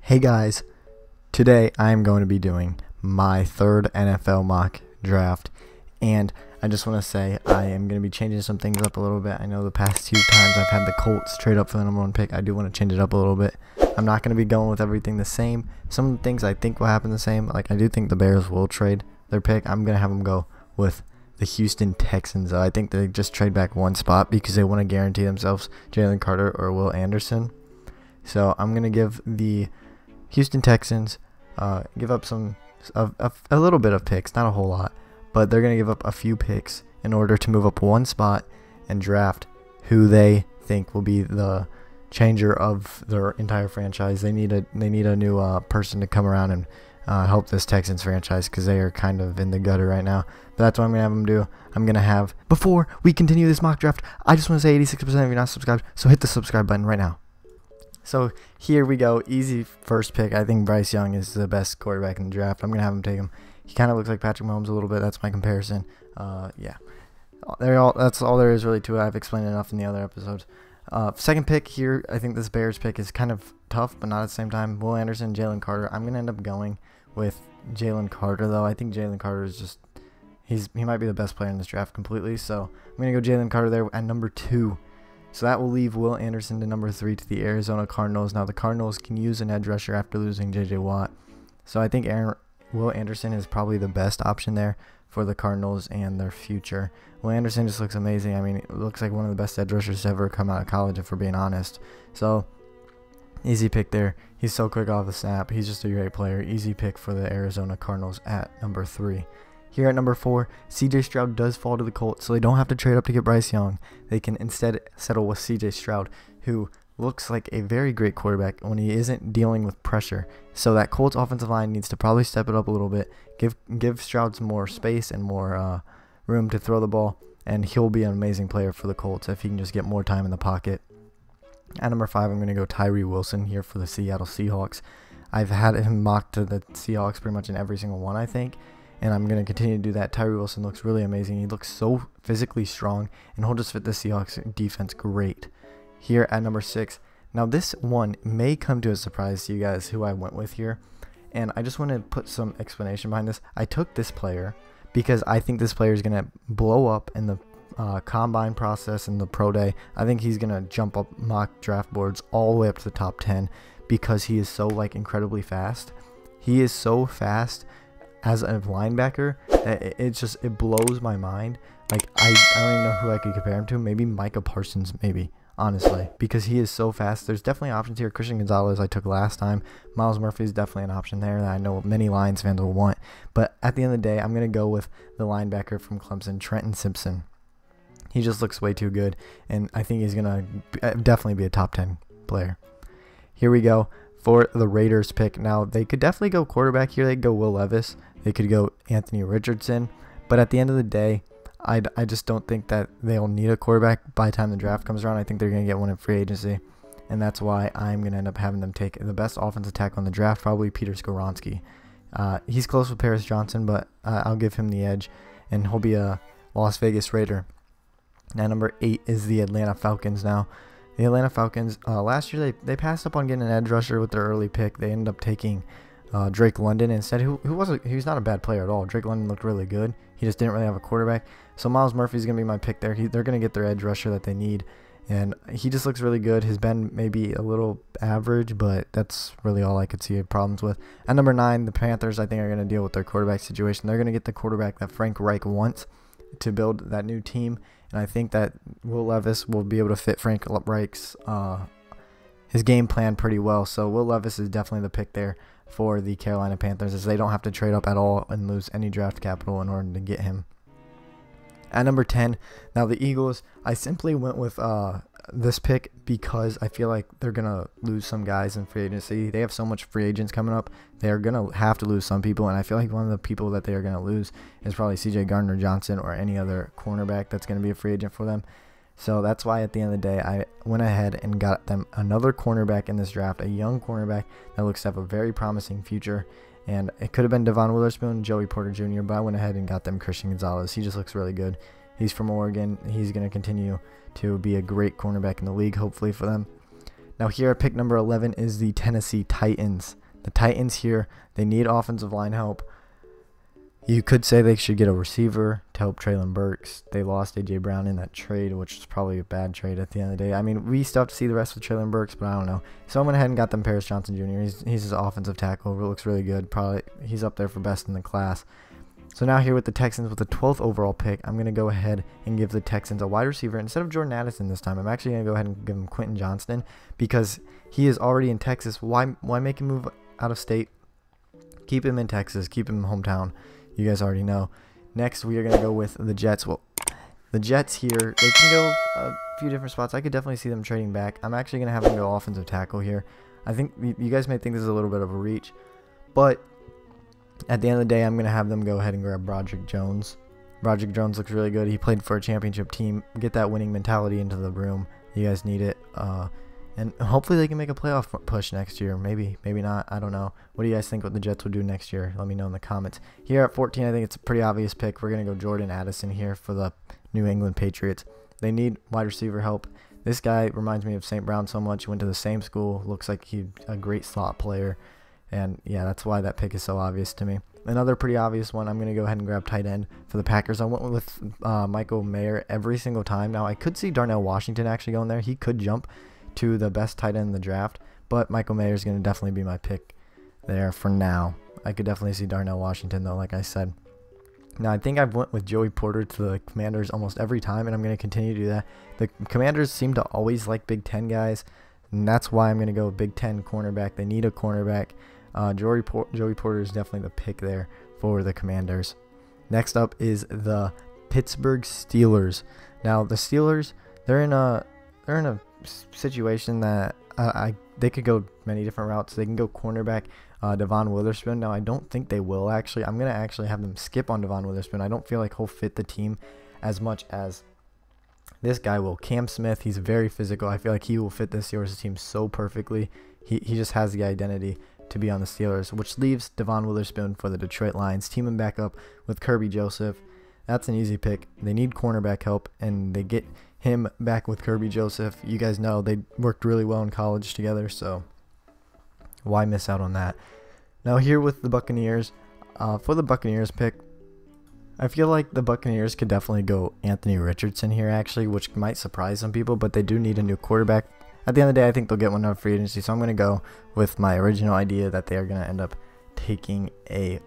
Hey guys, today I am going to be doing my third NFL mock draft, and I just want to say I am going to be changing some things up a little bit. I know the past few times I've had the Colts trade up for the #1 pick. I do want to change it up a little bit. I'm not going to be going with everything the same. Some of the things I think will happen the same. Like I do think the Bears will trade their pick. I'm going to have them go with the Houston Texans. I think they just trade back one spot because they want to guarantee themselves Jalen Carter or Will Anderson. So I'm going to give the Houston Texans give up a little bit of picks, not a whole lot, but they're going to give up a few picks in order to move up one spot and draft who they think will be the changer of their entire franchise. They need a new person to come around and help this Texans franchise because they are kind of in the gutter right now. But that's what I'm going to have them do. I'm going to have, before we continue this mock draft, I just want to say 86% of you not subscribed, so hit the subscribe button right now. So here we go, easy first pick. I think Bryce Young is the best quarterback in the draft. I'm going to have him take him. He kind of looks like Patrick Mahomes a little bit. That's my comparison. Yeah, that's all there is really to it. I've explained enough in the other episodes. Second pick here, I think this Bears pick is kind of tough, but not at the same time. Will Anderson, Jalen Carter. I'm going to end up going with Jalen Carter, though. I think Jalen Carter is just, he might be the best player in this draft completely. So I'm going to go Jalen Carter there at number 2. So that will leave Will Anderson to number 3 to the Arizona Cardinals. Now the Cardinals can use an edge rusher after losing J.J. Watt. So I think Will Anderson is probably the best option there for the Cardinals and their future. Will Anderson just looks amazing. I mean, it looks like one of the best edge rushers to ever come out of college, if we're being honest. So easy pick there. He's so quick off the snap. He's just a great player. Easy pick for the Arizona Cardinals at number 3. Here at number 4, C.J. Stroud does fall to the Colts, so they don't have to trade up to get Bryce Young. They can instead settle with C.J. Stroud, who looks like a very great quarterback when he isn't dealing with pressure. So that Colts offensive line needs to probably step it up a little bit, give Stroud some more space and more room to throw the ball, and he'll be an amazing player for the Colts if he can just get more time in the pocket. At number 5, I'm going to go Tyree Wilson here for the Seattle Seahawks. I've had him mocked to the Seahawks pretty much in every single one, I think. And I'm going to continue to do that. Tyree Wilson looks really amazing. He looks so physically strong, and he'll just fit the Seahawks defense great. Here at number 6. Now this one may come to a surprise to you guys who I went with here. And I just want to put some explanation behind this. I took this player because I think this player is going to blow up in the combine process and the pro day. I think he's going to jump up mock draft boards all the way up to the top 10 because he is so incredibly fast. He is so fast as a linebacker that it blows my mind. I don't even know who I could compare him to. Maybe Micah Parsons, maybe, honestly, because he is so fast. There's definitely options here. Christian Gonzalez I took last time. Myles Murphy is definitely an option there that I know many Lions fans will want. But at the end of the day, I'm going to go with the linebacker from Clemson, Trenton Simpson. He just looks way too good, and I think he's going to definitely be a top 10 player. Here we go for the Raiders pick. Now, they could definitely go quarterback here. They could go Will Levis. They could go Anthony Richardson. But at the end of the day, I just don't think that they'll need a quarterback by the time the draft comes around. I think they're going to get one in free agency. And that's why I'm going to end up having them take the best offensive tackle in the draft, probably Peter Skoronski. He's close with Paris Johnson, but I'll give him the edge. And he'll be a Las Vegas Raider. Now, number 8 is the Atlanta Falcons now. The Atlanta Falcons, last year they passed up on getting an edge rusher with their early pick. They ended up taking Drake London instead, he's not a bad player at all. Drake London looked really good. He just didn't really have a quarterback. So Myles Murphy is going to be my pick there. They're going to get their edge rusher that they need. And he just looks really good. His bend maybe a little average, but that's really all I could see problems with. At number 9, the Panthers, I think, are going to deal with their quarterback situation. They're going to get the quarterback that Frank Reich wants to build that new team. And I think that Will Levis will be able to fit Frank Reich's his game plan pretty well. So Will Levis is definitely the pick there for the Carolina Panthers, as they don't have to trade up at all and lose any draft capital in order to get him. At number 10, now the Eagles, I simply went with this pick because I feel like they're going to lose some guys in free agency. They have so much free agents coming up. They're going to have to lose some people, and I feel like one of the people that they are going to lose is probably C.J. Gardner-Johnson or any other cornerback that's going to be a free agent for them. So that's why at the end of the day, I went ahead and got them another cornerback in this draft, a young cornerback that looks to have a very promising future. And it could have been Devon Witherspoon, Joey Porter Jr., but I went ahead and got them Christian Gonzalez. He just looks really good. He's from Oregon. He's going to continue to be a great cornerback in the league, hopefully, for them. Now here at pick number 11 is the Tennessee Titans. The Titans here, they need offensive line help. You could say they should get a receiver to help Treylon Burks. They lost A.J. Brown in that trade, which is probably a bad trade at the end of the day. I mean, we still have to see the rest of Treylon Burks, but I don't know. So I went ahead and got them Paris Johnson Jr. He's his offensive tackle. It looks really good. Probably he's up there for best in the class. So now here with the Texans with the 12th overall pick, I'm going to go ahead and give the Texans a wide receiver. Instead of Jordan Addison this time, I'm actually going to go ahead and give him Quentin Johnston because he is already in Texas. Why make him move out of state? Keep him in Texas. Keep him in hometown. You guys already know. Next, we are going to go with the Jets. Well, the Jets here, they can go a few different spots. I could definitely see them trading back. I'm actually going to have them go offensive tackle here. I think you guys may think this is a little bit of a reach, but at the end of the day, I'm going to have them go ahead and grab Broderick Jones. Broderick Jones looks really good. He played for a championship team. Get that winning mentality into the room. You guys need it. And hopefully they can make a playoff push next year. Maybe not. I don't know. What do you guys think what the Jets will do next year? Let me know in the comments. Here at 14, I think it's a pretty obvious pick. We're going to go Jordan Addison here for the New England Patriots. They need wide receiver help. This guy reminds me of St. Brown so much. He went to the same school. Looks like he's a great slot player. And yeah, that's why that pick is so obvious to me. Another pretty obvious one, I'm going to go ahead and grab tight end for the Packers. I went with Michael Mayer every single time. Now, I could see Darnell Washington actually going there. He could jump to the best tight end in the draft, but Michael Mayer is going to definitely be my pick there for now. I could definitely see Darnell Washington, though, like I said. Now, I think I've went with Joey Porter to the Commanders almost every time, and I'm going to continue to do that. The Commanders seem to always like Big Ten guys, and that's why I'm going to go Big Ten cornerback. They need a cornerback. Joey Porter is definitely the pick there for the Commanders. Next up is the Pittsburgh Steelers. Now, the Steelers, they're in a situation that they could go many different routes. They can go cornerback, Devon Witherspoon. Now, I don't think they will actually. I'm going to actually have them skip on Devon Witherspoon. I don't feel like he'll fit the team as much as this guy will. Cam Smith, he's very physical. I feel like he will fit the Steelers team so perfectly. He just has the identity to be on the Steelers, which leaves Devon Witherspoon for the Detroit Lions. Team him back up with Kirby Joseph. That's an easy pick. They need cornerback help, and they get him back with Kirby Joseph. You guys know they worked really well in college together, so why miss out on that? Now here with the Buccaneers, for the Buccaneers pick, I feel like the Buccaneers could definitely go Anthony Richardson here actually, which might surprise some people, but they do need a new quarterback. At the end of the day, I think they'll get one out of free agency, so I'm going to go with my original idea that they are going to end up taking a...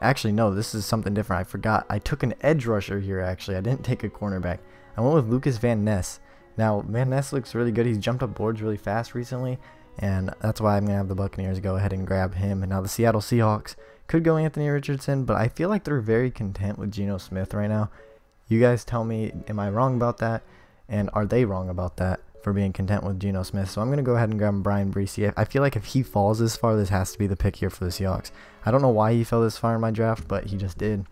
Actually, no, this is something different. I forgot. I took an edge rusher here, actually. I didn't take a cornerback. I went with Lucas Van Ness. Now, Van Ness looks really good. He's jumped up boards really fast recently, and that's why I'm going to have the Buccaneers go ahead and grab him. And now the Seattle Seahawks could go Anthony Richardson, but I feel like they're very content with Geno Smith right now. You guys tell me, am I wrong about that? And are they wrong about that for being content with Geno Smith? So I'm going to go ahead and grab Brian Breesy. I feel like if he falls this far, this has to be the pick here for the Seahawks. I don't know why he fell this far in my draft, but he just did.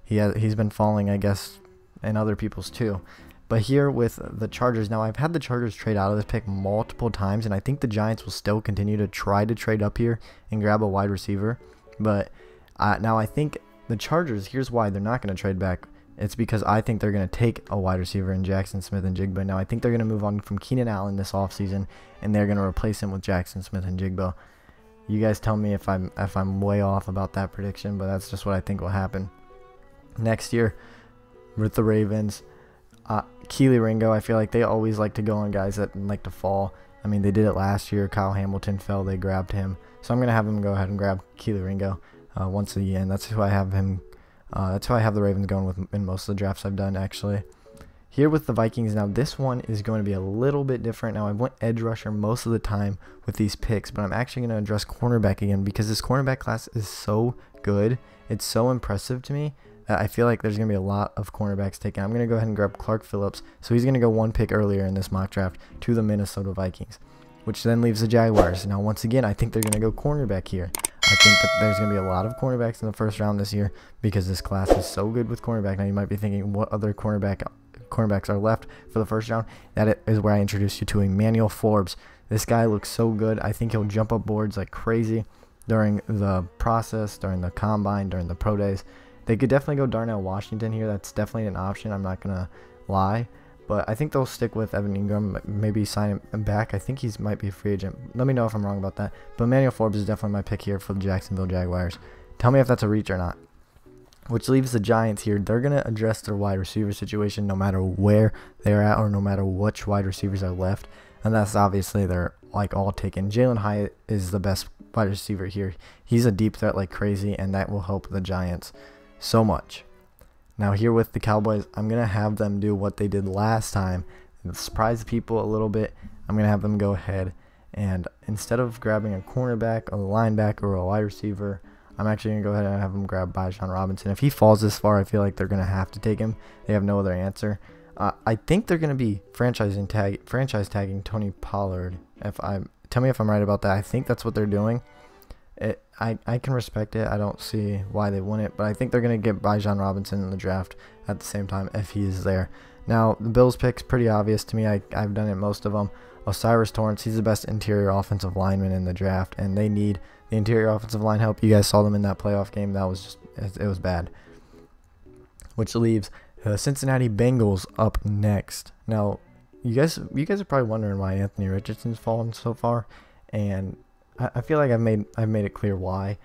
He's been falling, I guess, in other people's too. But here with the Chargers, now I've had the Chargers trade out of this pick multiple times, and I think the Giants will still continue to try to trade up here and grab a wide receiver. But now I think the Chargers, here's why they're not going to trade back. It's because I think they're going to take a wide receiver in Jackson Smith-Njigba. Now, I think they're going to move on from Keenan Allen this offseason, and they're going to replace him with Jackson Smith-Njigba. You guys tell me if I'm way off about that prediction, but that's just what I think will happen. Next year, with the Ravens, Keely Ringo, I feel like they always like to go on guys that like to fall. I mean, they did it last year. Kyle Hamilton fell. They grabbed him. So I'm going to have them go ahead and grab Keely Ringo once again. That's who I have him. That's who I have the Ravens going with in most of the drafts I've done, actually. Here with the Vikings, now this one is going to be a little bit different. Now, I went edge rusher most of the time with these picks, but I'm actually going to address cornerback again because this cornerback class is so good. It's so impressive to me that I feel like there's going to be a lot of cornerbacks taken. I'm going to go ahead and grab Clark Phillips. So he's going to go one pick earlier in this mock draft to the Minnesota Vikings, which then leaves the Jaguars. Now, once again, I think they're going to go cornerback here. I think that there's going to be a lot of cornerbacks in the first round this year because this class is so good with cornerback. Now, you might be thinking, what other cornerbacks are left for the first round? That is where I introduced you to Emmanuel Forbes. This guy looks so good. I think he'll jump up boards like crazy during the process, during the combine, during the pro days. They could definitely go Darnell Washington here. That's definitely an option. I'm not going to lie. But I think they'll stick with Evan Ingram, maybe sign him back. I think he might be a free agent. Let me know if I'm wrong about that. But Emmanuel Forbes is definitely my pick here for the Jacksonville Jaguars. Tell me if that's a reach or not. Which leaves the Giants here. They're going to address their wide receiver situation no matter where they're at or no matter which wide receivers are left. And that's obviously they're like all taken. Jalen Hyatt is the best wide receiver here. He's a deep threat like crazy, and that will help the Giants so much. Now here with the Cowboys, I'm going to have them do what they did last time and surprise people a little bit. I'm going to have them go ahead and instead of grabbing a cornerback, a linebacker, or a wide receiver, I'm actually going to go ahead and have them grab Bijan Robinson. If he falls this far, I feel like they're going to have to take him. They have no other answer. I think they're going to be franchise tagging Tony Pollard. Tell me if I'm right about that. I think that's what they're doing. I can respect it. I don't see why they wouldn't, but I think they're going to get Bijan Robinson in the draft at the same time if he is there. Now, the Bills pick's pretty obvious to me. I've done it most of them. O'Cyrus Torrence, he's the best interior offensive lineman in the draft, and they need the interior offensive line help. You guys saw them in that playoff game. That was it was bad. Which leaves the Cincinnati Bengals up next. Now, you guys are probably wondering why Anthony Richardson's fallen so far, and I feel like I've made it clear why.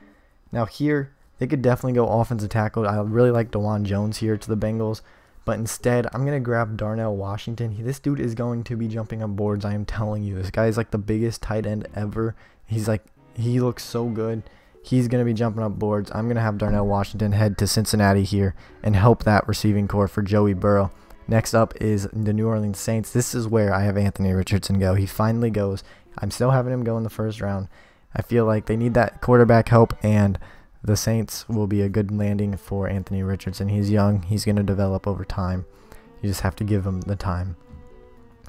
Now here, they could definitely go offensive tackle. I really like DeJuan Jones here to the Bengals, but instead, I'm going to grab Darnell Washington. This dude is going to be jumping up boards, I am telling you. This guy is like the biggest tight end ever. He looks so good. He's going to be jumping up boards. I'm going to have Darnell Washington head to Cincinnati here and help that receiving core for Joey Burrow. Next up is the New Orleans Saints. This is where I have Anthony Richardson go. He finally goes. I'm still having him go in the first round. I feel like they need that quarterback help, and the Saints will be a good landing for Anthony Richardson. He's young. He's going to develop over time. You just have to give him the time.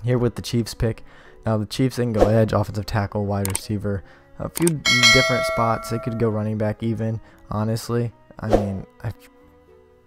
Here with the Chiefs pick. Now the Chiefs, they can go edge, offensive tackle, wide receiver. A few different spots. They could go running back even, honestly. I mean,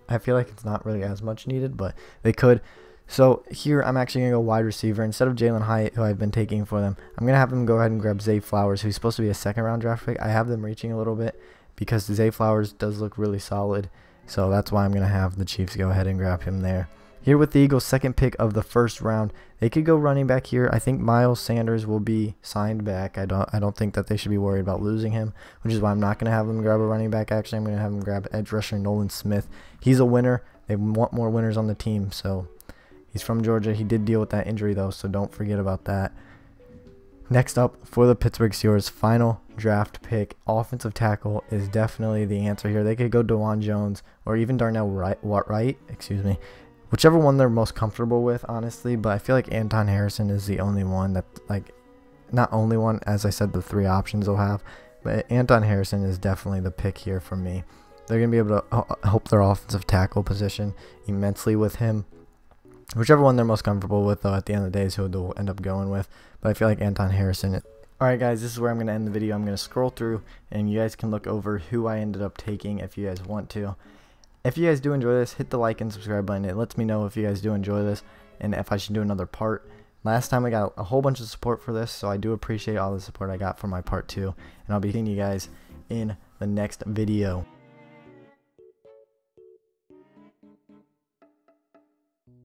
I feel like it's not really as much needed, but they could. So here I'm actually going to go wide receiver. Instead of Jalen Hyatt, who I've been taking for them, I'm going to have them go ahead and grab Zay Flowers, who's supposed to be a second-round draft pick. I have them reaching a little bit because Zay Flowers does look really solid. So that's why I'm going to have the Chiefs go ahead and grab him there. Here with the Eagles' second pick of the first round, they could go running back here. I think Miles Sanders will be signed back. I don't think that they should be worried about losing him, which is why I'm not going to have them grab a running back. Actually, I'm going to have them grab edge rusher Nolan Smith. He's a winner. They want more winners on the team, so he's from Georgia. He did deal with that injury, though, so don't forget about that. Next up, for the Pittsburgh Steelers' final draft pick, offensive tackle is definitely the answer here. They could go DeJuan Jones or even Darnell Wright, whichever one they're most comfortable with, honestly. But I feel like Anton Harrison is the only one that, not only one, as I said, the three options they'll have. But Anton Harrison is definitely the pick here for me. They're going to be able to help their offensive tackle position immensely with him. Whichever one they're most comfortable with, though, at the end of the day is who they'll end up going with. But I feel like Anton Harrison. Alright guys, this is where I'm going to end the video. I'm going to scroll through, and you guys can look over who I ended up taking if you guys want to. If you guys do enjoy this, hit the like and subscribe button. It lets me know if you guys do enjoy this and if I should do another part. Last time I got a whole bunch of support for this, so I do appreciate all the support I got for my part 2. And I'll be seeing you guys in the next video.